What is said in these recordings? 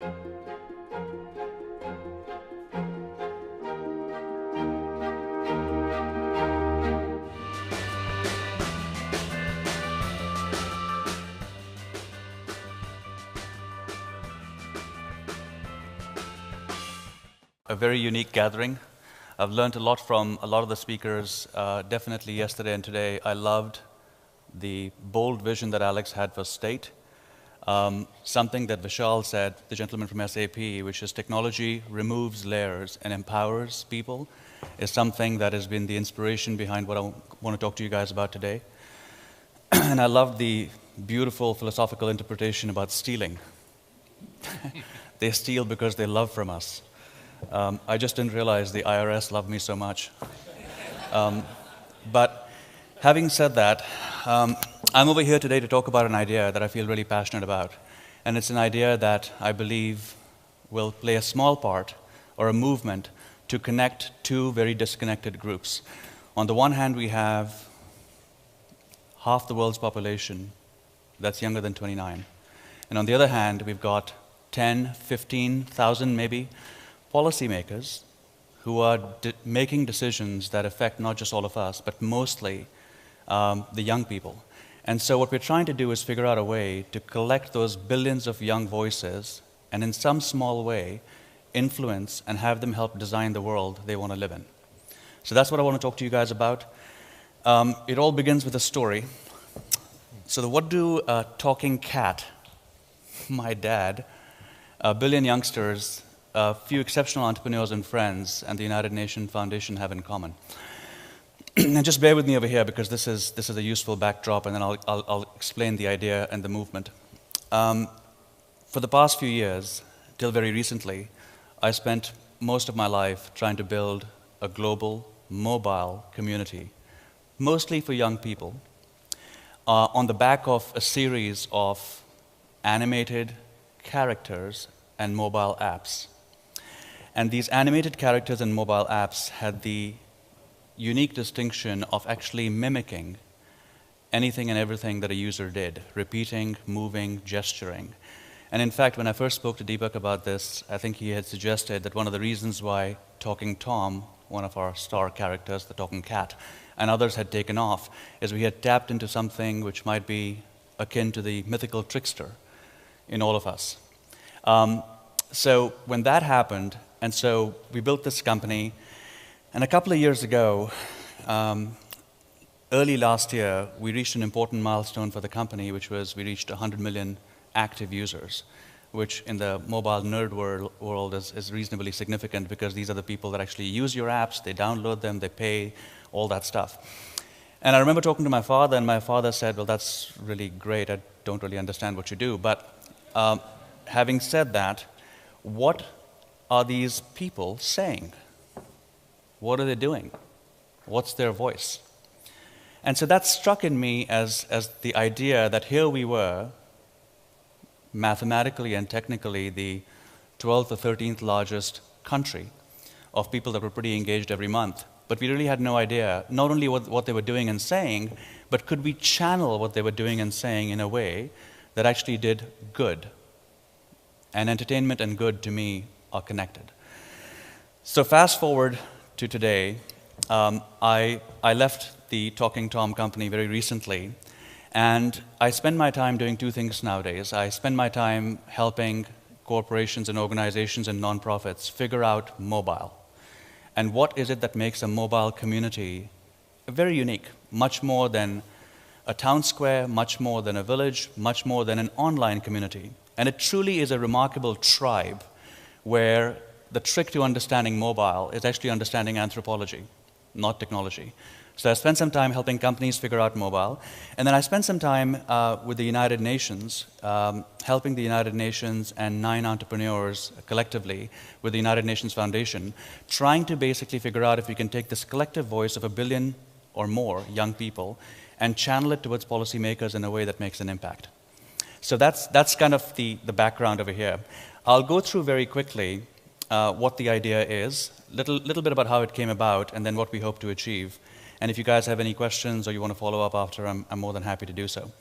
A very unique gathering. I've learned a lot from a lot of the speakers, definitely yesterday and today. I loved the bold vision that Alex had for state. Something that Vishal said, the gentleman from SAP, which is technology removes layers and empowers people, is something that has been the inspiration behind what I want to talk to you guys about today. And I loved the beautiful philosophical interpretation about stealing. They steal because they love from us. I just didn't realize the IRS loved me so much. But having said that, I'm over here today to talk about an idea that I feel really passionate about. And it's an idea that I believe will play a small part or a movement to connect two very disconnected groups. On the one hand, we have half the world's population that's younger than 29. And on the other hand, we've got 10, 15,000 maybe policymakers who are making decisions that affect not just all of us, but mostly the young people. And so what we're trying to do is figure out a way to collect those billions of young voices and in some small way influence and have them help design the world they want to live in. So that's what I want to talk to you guys about. It all begins with a story. So what do a talking cat, my dad, a billion youngsters, a few exceptional entrepreneurs and friends, and the United Nations Foundation have in common? And just bear with me over here because this is a useful backdrop, and then I'll explain the idea and the movement. For the past few years, till very recently, I spent most of my life trying to build a global, mobile community, mostly for young people, on the back of a series of animated characters and mobile apps. And these animated characters and mobile apps had the unique distinction of actually mimicking anything and everything that a user did, repeating, moving, gesturing. And in fact, when I first spoke to Deepak about this, I think he had suggested that one of the reasons why Talking Tom, one of our star characters, the talking cat, and others had taken off, is we had tapped into something which might be akin to the mythical trickster in all of us. So when that happened, and so we built this company, and a couple of years ago, early last year, we reached an important milestone for the company, which was we reached 100 million active users, which in the mobile nerd world is reasonably significant because these are the people that actually use your apps, they download them, they pay, all that stuff. And I remember talking to my father, and my father said, well, that's really great, I don't really understand what you do. But having said that, what are these people saying? What are they doing? What's their voice? And so that struck in me as the idea that here we were, mathematically and technically, the 12th or 13th largest country of people that were pretty engaged every month. But we really had no idea, not only what they were doing and saying, but could we channel what they were doing and saying in a way that actually did good? And entertainment and good, to me, are connected. So fast forward to today, I left the Talking Tom company very recently, and I spend my time doing two things nowadays. I spend my time helping corporations and organizations and nonprofits figure out mobile. And what is it that makes a mobile community very unique, much more than a town square, much more than a village, much more than an online community. And it truly is a remarkable tribe where the trick to understanding mobile is actually understanding anthropology, not technology. So I spent some time helping companies figure out mobile, and then I spent some time with the United Nations, helping the United Nations and 9 entrepreneurs collectively with the United Nations Foundation, trying to basically figure out if we can take this collective voice of 1 billion or more young people and channel it towards policymakers in a way that makes an impact. So that's kind of the background over here. I'll go through very quickly what the idea is, little bit about how it came about, and then what we hope to achieve. And if you guys have any questions or you want to follow up after, I'm more than happy to do so.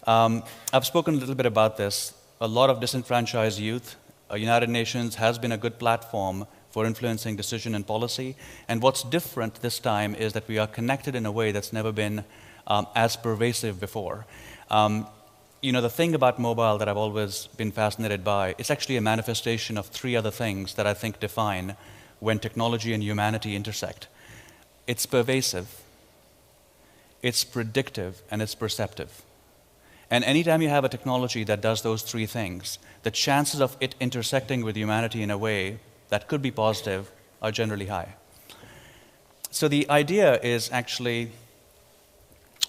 I've spoken a little bit about this. A lot of disenfranchised youth United Nations has been a good platform for influencing decision and policy. And what's different this time is that we are connected in a way that's never been as pervasive before. The thing about mobile that I've always been fascinated by, it's actually a manifestation of three other things that I think define when technology and humanity intersect. It's pervasive, it's predictive, and it's perceptive. And anytime you have a technology that does those three things, the chances of it intersecting with humanity in a way that could be positive are generally high. So the idea is actually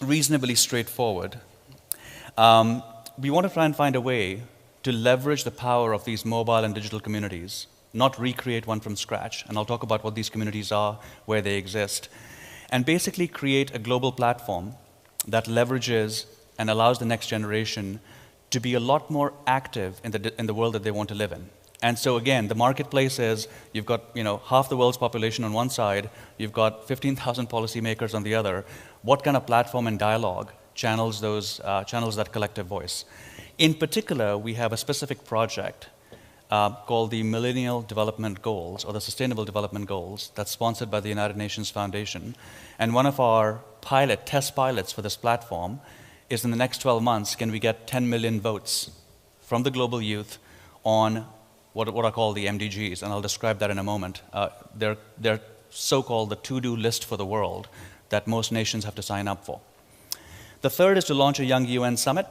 reasonably straightforward. We want to try and find a way to leverage the power of these mobile and digital communities, not recreate one from scratch. And I'll talk about what these communities are, where they exist, and basically create a global platform that leverages and allows the next generation to be a lot more active in the world that they want to live in. And so again, the marketplace is, you've got half the world's population on one side, you've got 15,000 policymakers on the other. What kind of platform and dialogue channels that collective voice? In particular, we have a specific project called the Millennial Development Goals, or the Sustainable Development Goals, that's sponsored by the United Nations Foundation. And one of our test pilots for this platform is, in the next 12 months, can we get 10 million votes from the global youth on what are called the MDGs, and I'll describe that in a moment. They're so-called the to-do list for the world that most nations have to sign up for. The third is to launch a Young UN Summit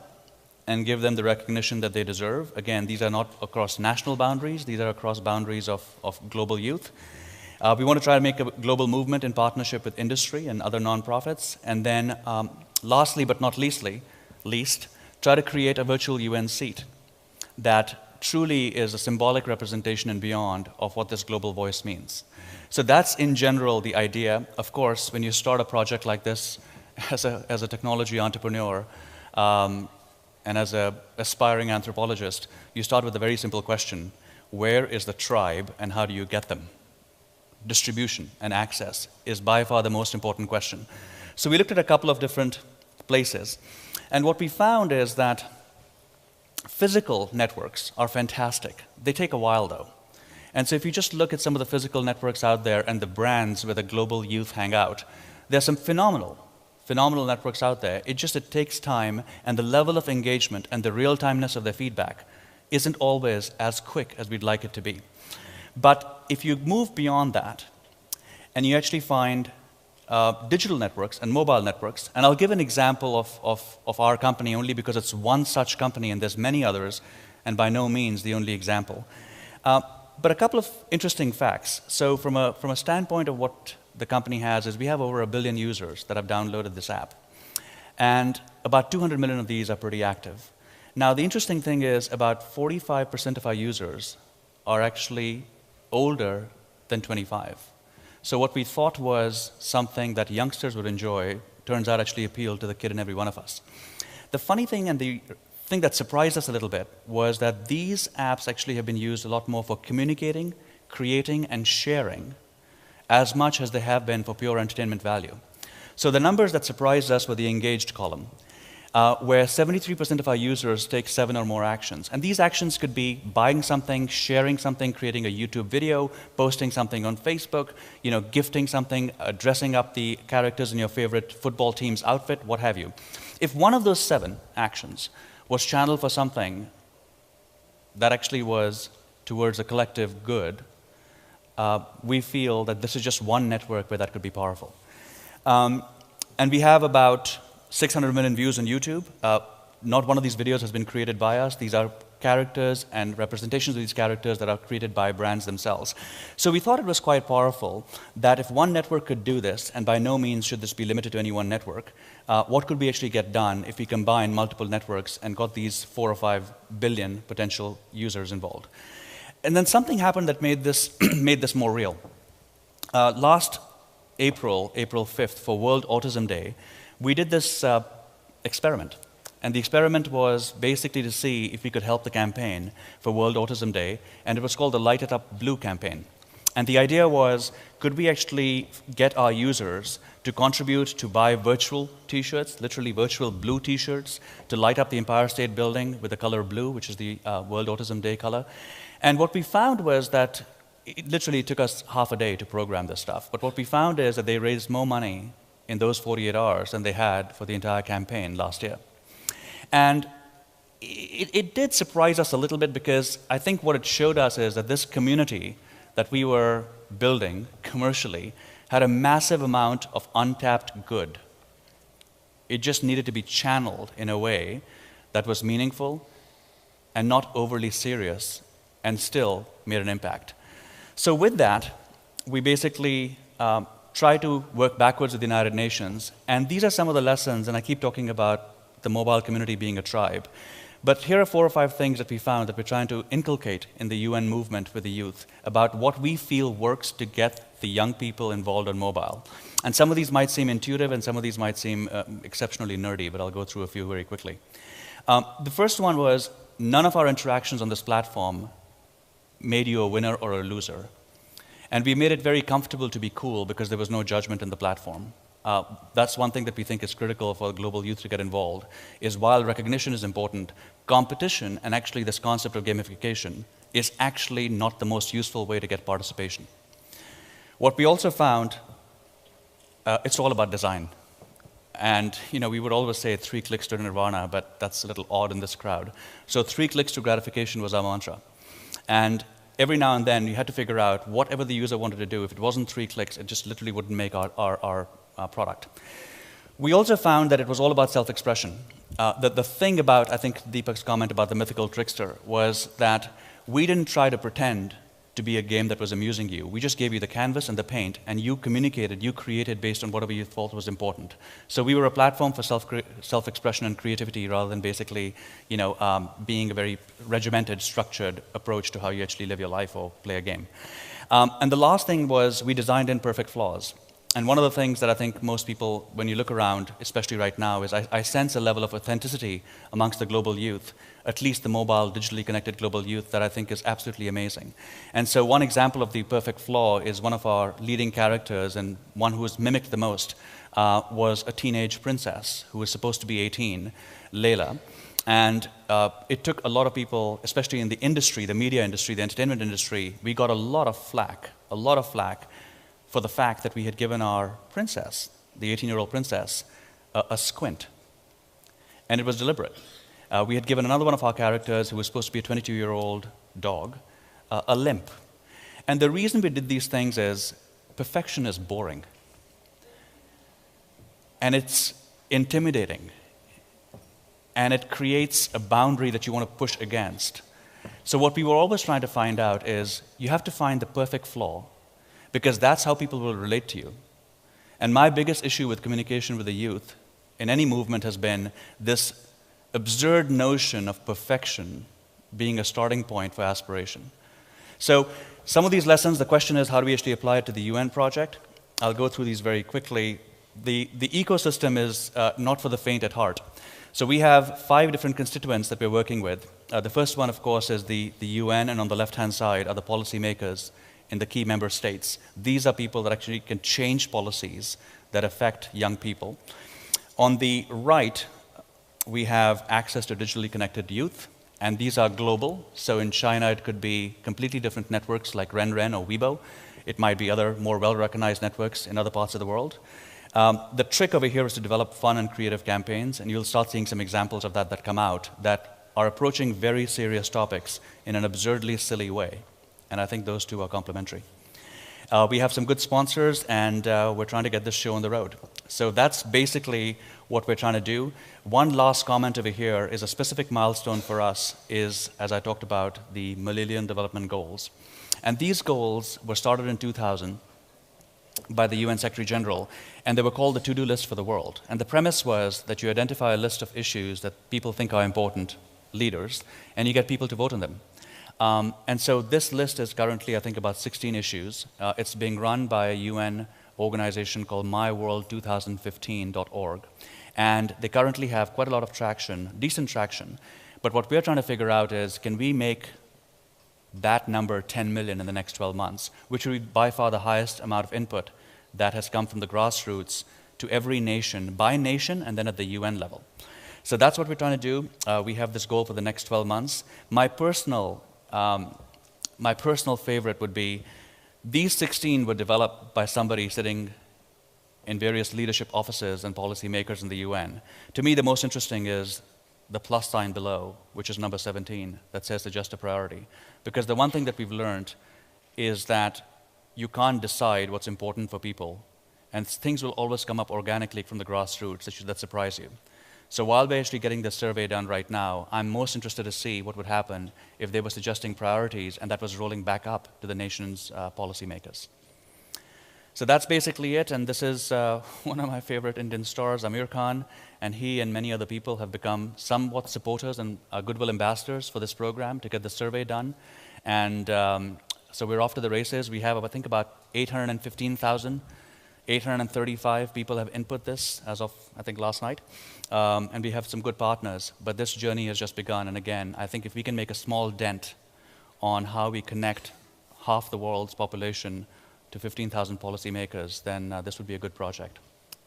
and give them the recognition that they deserve. Again, these are not across national boundaries, these are across boundaries of global youth. We want to try to make a global movement in partnership with industry and other nonprofits. And then, lastly but not least, try to create a virtual UN seat that truly is a symbolic representation and beyond of what this global voice means. So that's in general the idea. Of course, when you start a project like this as a technology entrepreneur, and as an aspiring anthropologist, you start with a very simple question: where is the tribe and how do you get them? Distribution and access is by far the most important question. So we looked at a couple of different places, and what we found is that physical networks are fantastic. They take a while though. And so if you just look at some of the physical networks out there and the brands where the global youth hang out, there's some phenomenal networks out there. It takes time, and the level of engagement and the real-timeness of their feedback isn't always as quick as we'd like it to be. But if you move beyond that, and you actually find digital networks and mobile networks, and I'll give an example of our company only because it's one such company and there's many others, and by no means the only example. But a couple of interesting facts. So from a standpoint of what the company has is we have over 1 billion users that have downloaded this app. And about 200 million of these are pretty active. Now, the interesting thing is about 45% of our users are actually older than 25. So what we thought was something that youngsters would enjoy turns out actually appealed to the kid in every one of us. The funny thing, and the thing that surprised us a little bit, was that these apps actually have been used a lot more for communicating, creating, and sharing as much as they have been for pure entertainment value. So the numbers that surprised us were the engaged column, where 73% of our users take 7 or more actions. And these actions could be buying something, sharing something, creating a YouTube video, posting something on Facebook, gifting something, dressing up the characters in your favorite football team's outfit, what have you. If one of those 7 actions was channeled for something that actually was towards a collective good, we feel that this is just one network where that could be powerful. And we have about 600 million views on YouTube. Not one of these videos has been created by us. These are characters and representations of these characters that are created by brands themselves. So we thought it was quite powerful that if one network could do this, and by no means should this be limited to any one network, what could we actually get done if we combine multiple networks and got these 4 or 5 billion potential users involved? And then something happened that made this more real. Last April 5th, for World Autism Day, we did this experiment. And the experiment was basically to see if we could help the campaign for World Autism Day, and it was called the Light It Up Blue campaign. And the idea was, could we actually get our users to contribute to buy virtual T-shirts, literally virtual blue T-shirts, to light up the Empire State Building with the color blue, which is the World Autism Day color. And what we found was that it literally took us half a day to program this stuff. But what we found is that they raised more money in those 48 hours than they had for the entire campaign last year. And it did surprise us a little bit, because I think what it showed us is that this community that we were building commercially had a massive amount of untapped good. It just needed to be channeled in a way that was meaningful and not overly serious, and still made an impact. So with that, we basically try to work backwards with the United Nations, and these are some of the lessons, and I keep talking about the mobile community being a tribe. But here are 4 or 5 things that we found that we're trying to inculcate in the UN movement with the youth about what we feel works to get the young people involved on mobile. And some of these might seem intuitive, and some of these might seem exceptionally nerdy, but I'll go through a few very quickly. The first one was, none of our interactions on this platform made you a winner or a loser. And we made it very comfortable to be cool, because there was no judgment in the platform. That's one thing that we think is critical for global youth to get involved, is while recognition is important, competition, and actually this concept of gamification, is actually not the most useful way to get participation. What we also found, it's all about design. And we would always say 3 clicks to nirvana, but that's a little odd in this crowd. So 3 clicks to gratification was our mantra. And every now and then, you had to figure out whatever the user wanted to do. If it wasn't 3 clicks, it just literally wouldn't make our product. We also found that it was all about self-expression. The thing about, I think, Deepak's comment about the mythical trickster was that we didn't try to pretend to be a game that was amusing you. We just gave you the canvas and the paint, and you communicated, you created based on whatever you thought was important. So we were a platform for self-expression and creativity, rather than basically, being a very regimented, structured approach to how you actually live your life or play a game. And the last thing was, we designed in perfect flaws. And one of the things that I think most people, when you look around, especially right now, is I sense a level of authenticity amongst the global youth, at least the mobile, digitally connected global youth, that I think is absolutely amazing. And so one example of the perfect flaw is one of our leading characters, and one who was mimicked the most, was a teenage princess who was supposed to be 18, Layla. And it took a lot of people, especially in the industry, the media industry, the entertainment industry, we got a lot of flack for the fact that we had given our princess, the 18-year-old princess, a squint. And it was deliberate. We had given another one of our characters, who was supposed to be a 22-year-old dog, a limp. And the reason we did these things is, perfection is boring. And it's intimidating. And it creates a boundary that you want to push against. So what we were always trying to find out is, you have to find the perfect flaw, because that's how people will relate to you. And my biggest issue with communication with the youth in any movement has been this absurd notion of perfection being a starting point for aspiration. So some of these lessons, the question is, how do we actually apply it to the UN project? I'll go through these very quickly. The ecosystem is not for the faint at heart. So we have 5 different constituents that we're working with. The first one, of course, is the UN, and on the left-hand side are the policymakers in the key member states. These are people that actually can change policies that affect young people. On the right, we have access to digitally connected youth, and these are global. So in China, it could be completely different networks like RenRen or Weibo. It might be other more well-recognized networks in other parts of the world. The trick over here is to develop fun and creative campaigns, and you'll start seeing some examples of that come out that are approaching very serious topics in an absurdly silly way. And I think those two are complementary. We have some good sponsors, and we're trying to get this show on the road. So that's basically what we're trying to do. One last comment over here is a specific milestone for us is, as I talked about, the Millennium Development Goals. And these goals were started in 2000 by the UN Secretary General, and they were called the to-do list for the world. And the premise was that you identify a list of issues that people think are important, leaders, and you get people to vote on them. And so this list is currently, I think, about 16 issues. It's being run by a UN organization called myworld2015.org. And they currently have quite a lot of traction, decent traction. But what we're trying to figure out is, can we make that number 10 million in the next 12 months, which would be by far the highest amount of input that has come from the grassroots to every nation, by nation, and then at the UN level. So that's what we're trying to do. We have this goal for the next 12 months. My personal favorite would be, these 16 were developed by somebody sitting in various leadership offices and policymakers in the UN. To me, the most interesting is the plus sign below, which is number 17, that says the just a priority. Because the one thing that we've learned is that you can't decide what's important for people, and things will always come up organically from the grassroots that surprise you. So while we're actually getting this survey done right now, I'm most interested to see what would happen if they were suggesting priorities and that was rolling back up to the nation's policymakers. So that's basically it, and this is one of my favorite Indian stars, Amir Khan, and he and many other people have become somewhat supporters and goodwill ambassadors for this program to get the survey done. And so we're off to the races. We have, I think, about 835 people have input this as of, I think, last night. And we have some good partners. But this journey has just begun. And again, I think if we can make a small dent on how we connect half the world's population to 15,000 policymakers, then this would be a good project.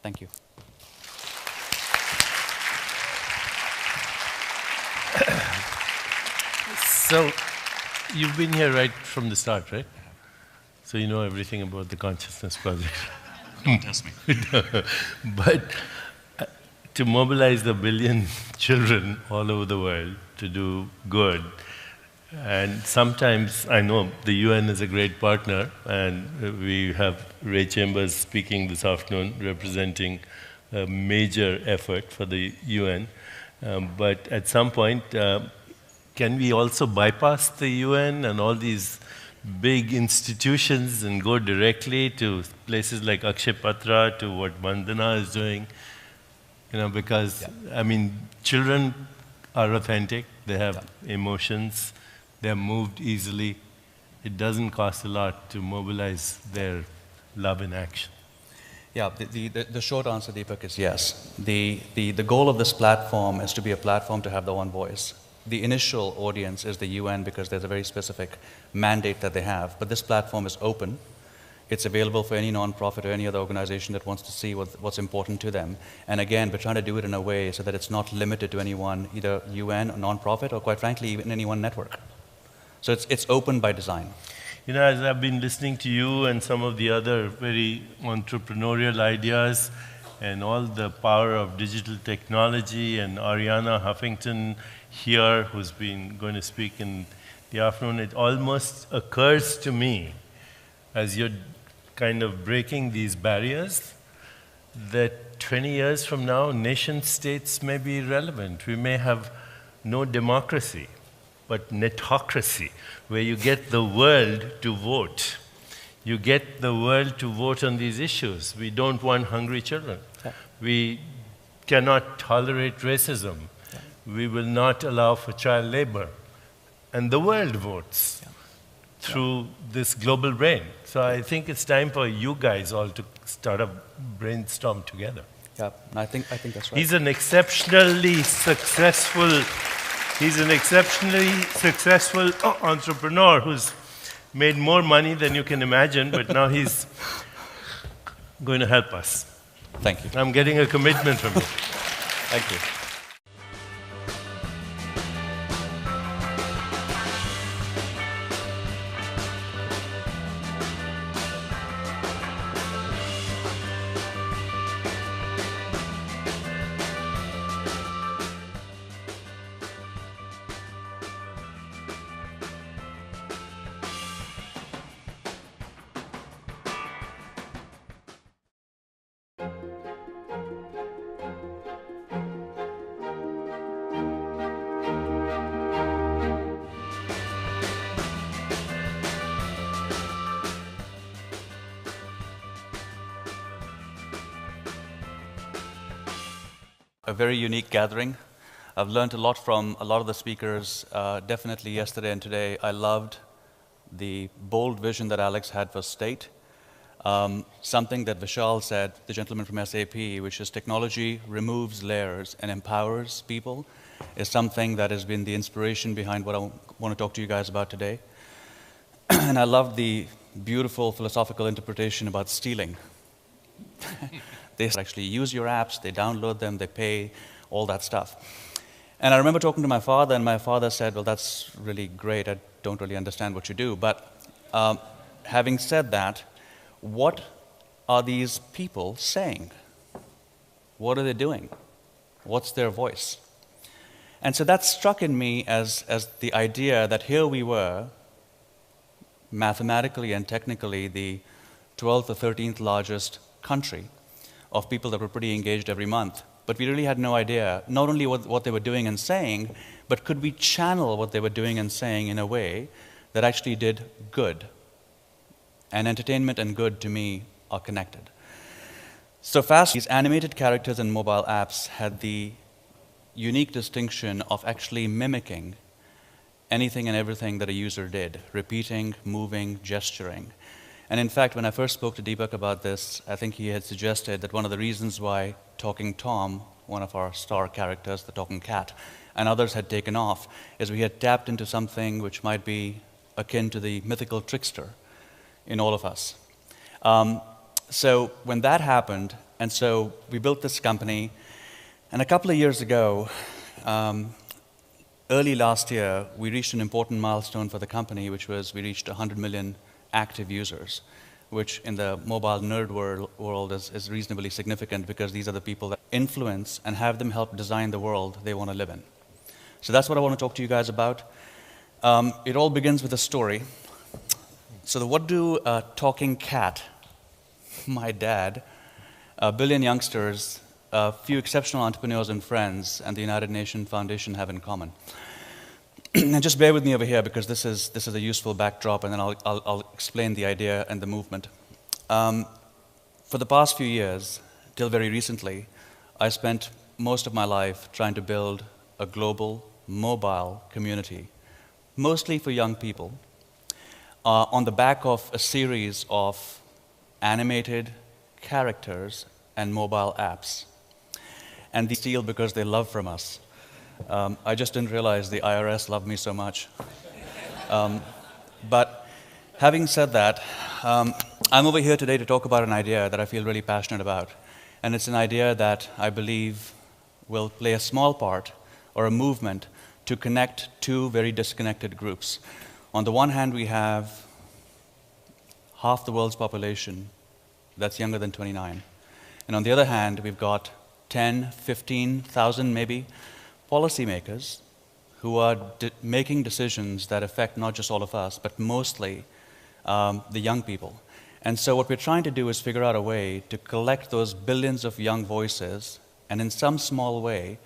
Thank you. So, you've been here right from the start, right? So you know everything about the Consciousness Project. Don't test me. But to mobilize 1 billion children all over the world to do good, and sometimes I know the UN is a great partner, and we have Ray Chambers speaking this afternoon representing a major effort for the UN. But at some point, can we also bypass the UN and all these big institutions and go directly to places like Akshay Patra, to what Vandana is doing? You know, because, I mean, children are authentic, they have emotions, they're moved easily. It doesn't cost a lot to mobilize their love in action. Yeah, the short answer, Deepak, is yes. The goal of this platform is to be a platform to have the one voice. The initial audience is the UN because there's a very specific mandate that they have. But this platform is open. It's available for any nonprofit or any other organization that wants to see what's important to them. And again, we're trying to do it in a way so that it's not limited to anyone, either UN or nonprofit, or quite frankly, even any one network. So it's open by design. You know, as I've been listening to you and some of the other very entrepreneurial ideas and all the power of digital technology, and Ariana Huffington here, who's been going to speak in the afternoon, it almost occurs to me, as you're kind of breaking these barriers, that 20 years from now, nation states may be irrelevant. We may have no democracy, but netocracy, where you get the world to vote. You get the world to vote on these issues. We don't want hungry children. Yeah. We cannot tolerate racism. Yeah. We will not allow for child labor. And the world votes through this global brain. So I think it's time for you guys all to start a brainstorm together. Yeah, I think that's right. He's an exceptionally successful entrepreneur who's made more money than you can imagine, but now he's going to help us. Thank you. I'm getting a commitment from you. Thank you. A very unique gathering. I've learned a lot from a lot of the speakers, definitely yesterday and today. I loved the bold vision that Alex had for state. Something that Vishal said, the gentleman from SAP, which is technology removes layers and empowers people, is something that has been the inspiration behind what I want to talk to you guys about today. and I loved the beautiful philosophical interpretation about stealing. They actually use your apps, they download them, they pay, all that stuff. And I remember talking to my father, and my father said, well, that's really great. I don't really understand what you do. But having said that, what are these people saying? What are they doing? What's their voice? And so that struck in me as the idea that here we were, mathematically and technically, the 12th or 13th largest country of people that were pretty engaged every month. But we really had no idea, not only what they were doing and saying, but could we channel what they were doing and saying in a way that actually did good. And entertainment and good, to me, are connected. So fast, these animated characters and mobile apps had the unique distinction of actually mimicking anything and everything that a user did, repeating, moving, gesturing. And in fact, when I first spoke to Deepak about this, I think he had suggested that one of the reasons why Talking Tom, one of our star characters, the talking cat, and others had taken off, is we had tapped into something which might be akin to the mythical trickster in all of us. So when that happened, and so we built this company, and a couple of years ago, early last year, we reached an important milestone for the company, which was we reached 100 million active users, which in the mobile nerd world is reasonably significant because these are the people that influence and have them help design the world they want to live in. So that's what I want to talk to you guys about. It all begins with a story. So what do a talking cat, my dad, a billion youngsters, a few exceptional entrepreneurs and friends, and the United Nations Foundation have in common? And just bear with me over here because this is a useful backdrop, and then I'll explain the idea and the movement. For the past few years, till very recently, I spent most of my life trying to build a global mobile community, mostly for young people, on the back of a series of animated characters and mobile apps. And they steal because they love from us. I just didn't realize the IRS loved me so much. But having said that, I'm over here today to talk about an idea that I feel really passionate about. And it's an idea that I believe will play a small part or a movement to connect two very disconnected groups. On the one hand, we have half the world's population that's younger than 29. And on the other hand, we've got 10, 15,000 maybe policymakers who are making decisions that affect not just all of us, but mostly the young people. And so what we're trying to do is figure out a way to collect those billions of young voices and in some small way